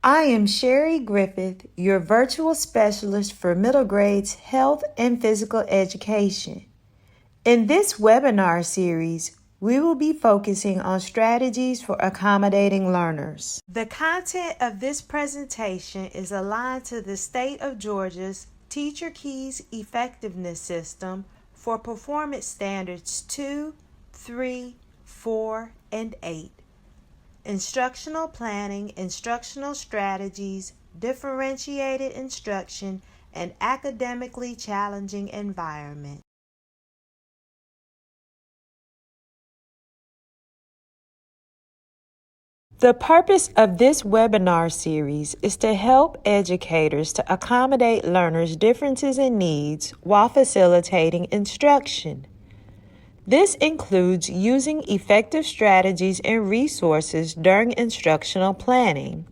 I am Sherry Griffith, your virtual specialist for middle grades health and physical education. In this webinar series, we will be focusing on strategies for accommodating learners. The content of this presentation is aligned to the state of Georgia's Teacher Keys Effectiveness System for Performance Standards 2, 3, 4, and 8. Instructional planning, instructional strategies, differentiated instruction, and academically challenging environment. The purpose of this webinar series is to help educators to accommodate learners' differences in needs while facilitating instruction. This includes using effective strategies and resources during instructional planning,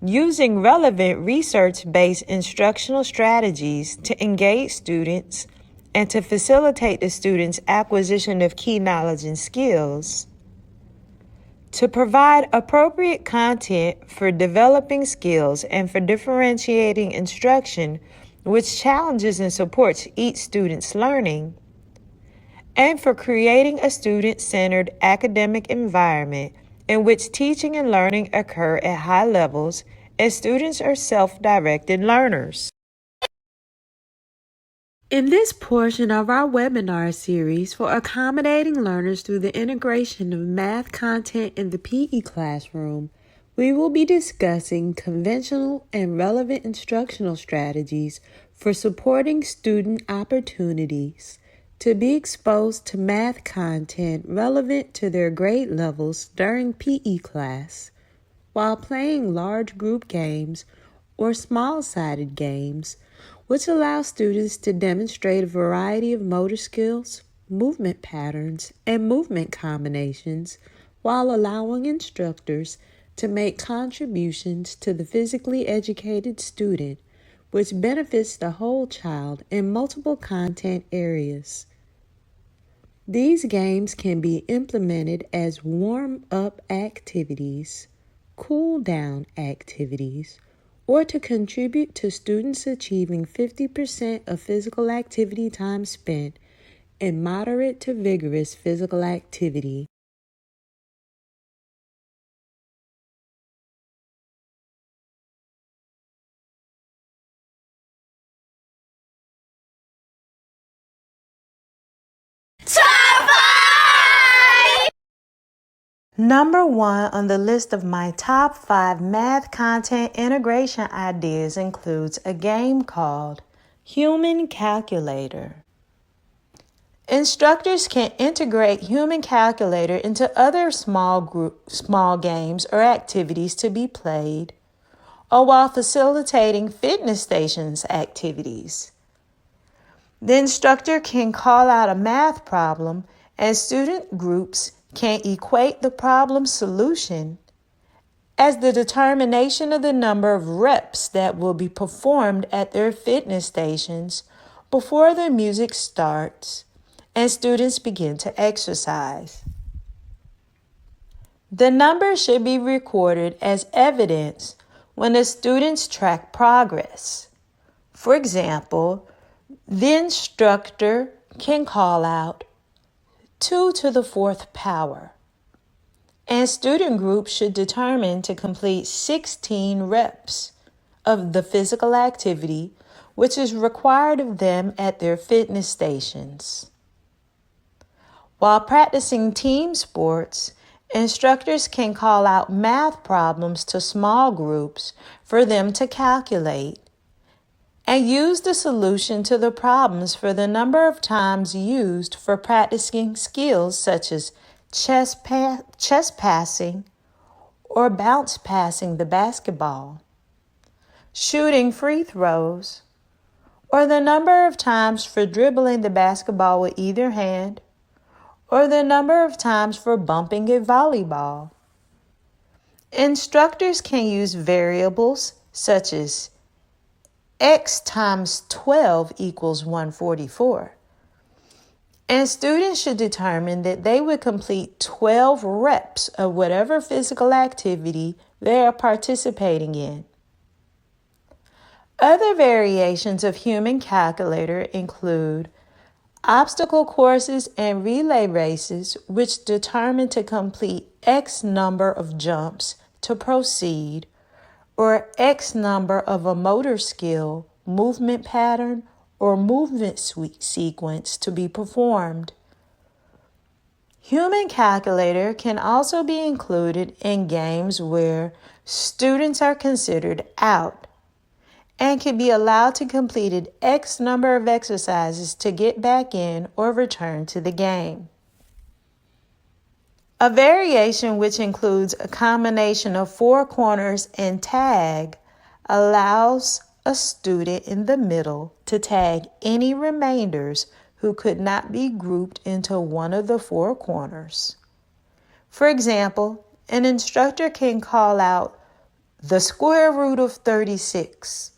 using relevant research-based instructional strategies to engage students and to facilitate the students' acquisition of key knowledge and skills, to provide appropriate content for developing skills and for differentiating instruction which challenges and supports each student's learning, and for creating a student-centered academic environment in which teaching and learning occur at high levels and students are self-directed learners. In this portion of our webinar series for accommodating learners through the integration of math content in the PE classroom, we will be discussing conventional and relevant instructional strategies for supporting student opportunities to be exposed to math content relevant to their grade levels during PE class, while playing large group games or small-sided games, which allow students to demonstrate a variety of motor skills, movement patterns, and movement combinations, while allowing instructors to make contributions to the physically educated student, which benefits the whole child in multiple content areas. These games can be implemented as warm-up activities, cool-down activities, or to contribute to students achieving 50% of physical activity time spent in moderate to vigorous physical activity. Number 1 on the list of my top 5 math content integration ideas includes a game called Human Calculator. Instructors can integrate Human Calculator into other small games or activities to be played, or while facilitating fitness stations activities. The instructor can call out a math problem and student groups can equate the problem solution as the determination of the number of reps that will be performed at their fitness stations before the music starts and students begin to exercise. The number should be recorded as evidence when the students track progress. For example, the instructor can call out 2 to the 4th power, and student groups should determine to complete 16 reps of the physical activity which is required of them at their fitness stations. While practicing team sports, instructors can call out math problems to small groups for them to calculate and use the solution to the problems for the number of times used for practicing skills such as chess passing or bounce passing the basketball, shooting free throws, or the number of times for dribbling the basketball with either hand, or the number of times for bumping a volleyball. Instructors can use variables such as x times 12 equals 144. And students should determine that they would complete 12 reps of whatever physical activity they are participating in. Other variations of Human Calculator include obstacle courses and relay races, which determine to complete X number of jumps to proceed, or X number of a motor skill, movement pattern, or movement sequence to be performed. Human Calculator can also be included in games where students are considered out and can be allowed to complete X number of exercises to get back in or return to the game. A variation which includes a combination of four corners and tag allows a student in the middle to tag any remainders who could not be grouped into one of the four corners. For example, an instructor can call out the square root of 36,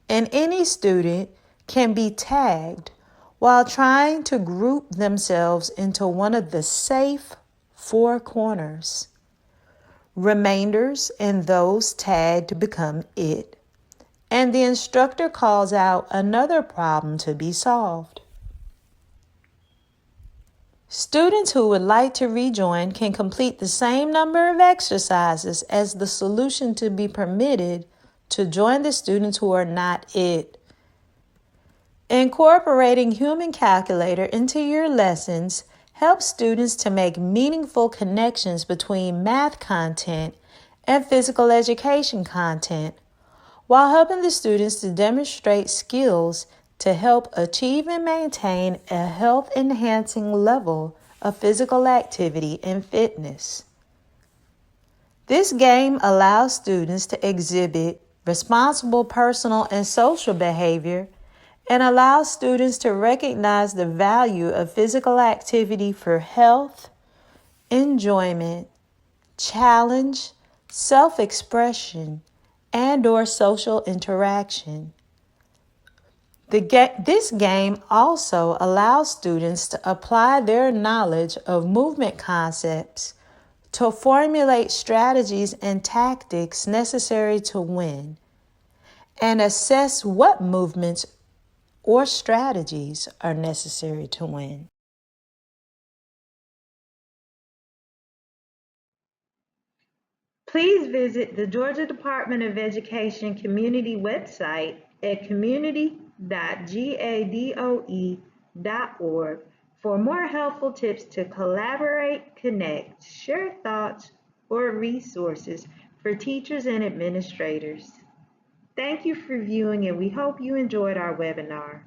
and any student can be tagged while trying to group themselves into one of the safe four corners. Remainders and those tagged become it, and the instructor calls out another problem to be solved. Students who would like to rejoin can complete the same number of exercises as the solution to be permitted to join the students who are not it. Incorporating Human Calculator into your lessons helps students to make meaningful connections between math content and physical education content, while helping the students to demonstrate skills to help achieve and maintain a health-enhancing level of physical activity and fitness. This game allows students to exhibit responsible personal and social behavior and allows students to recognize the value of physical activity for health, enjoyment, challenge, self-expression, and/or social interaction. This game also allows students to apply their knowledge of movement concepts to formulate strategies and tactics necessary to win, and assess what movements or strategies are necessary to win. Please visit the Georgia Department of Education community website at community.gadoe.org for more helpful tips to collaborate, connect, share thoughts, or resources for teachers and administrators. Thank you for viewing, and we hope you enjoyed our webinar.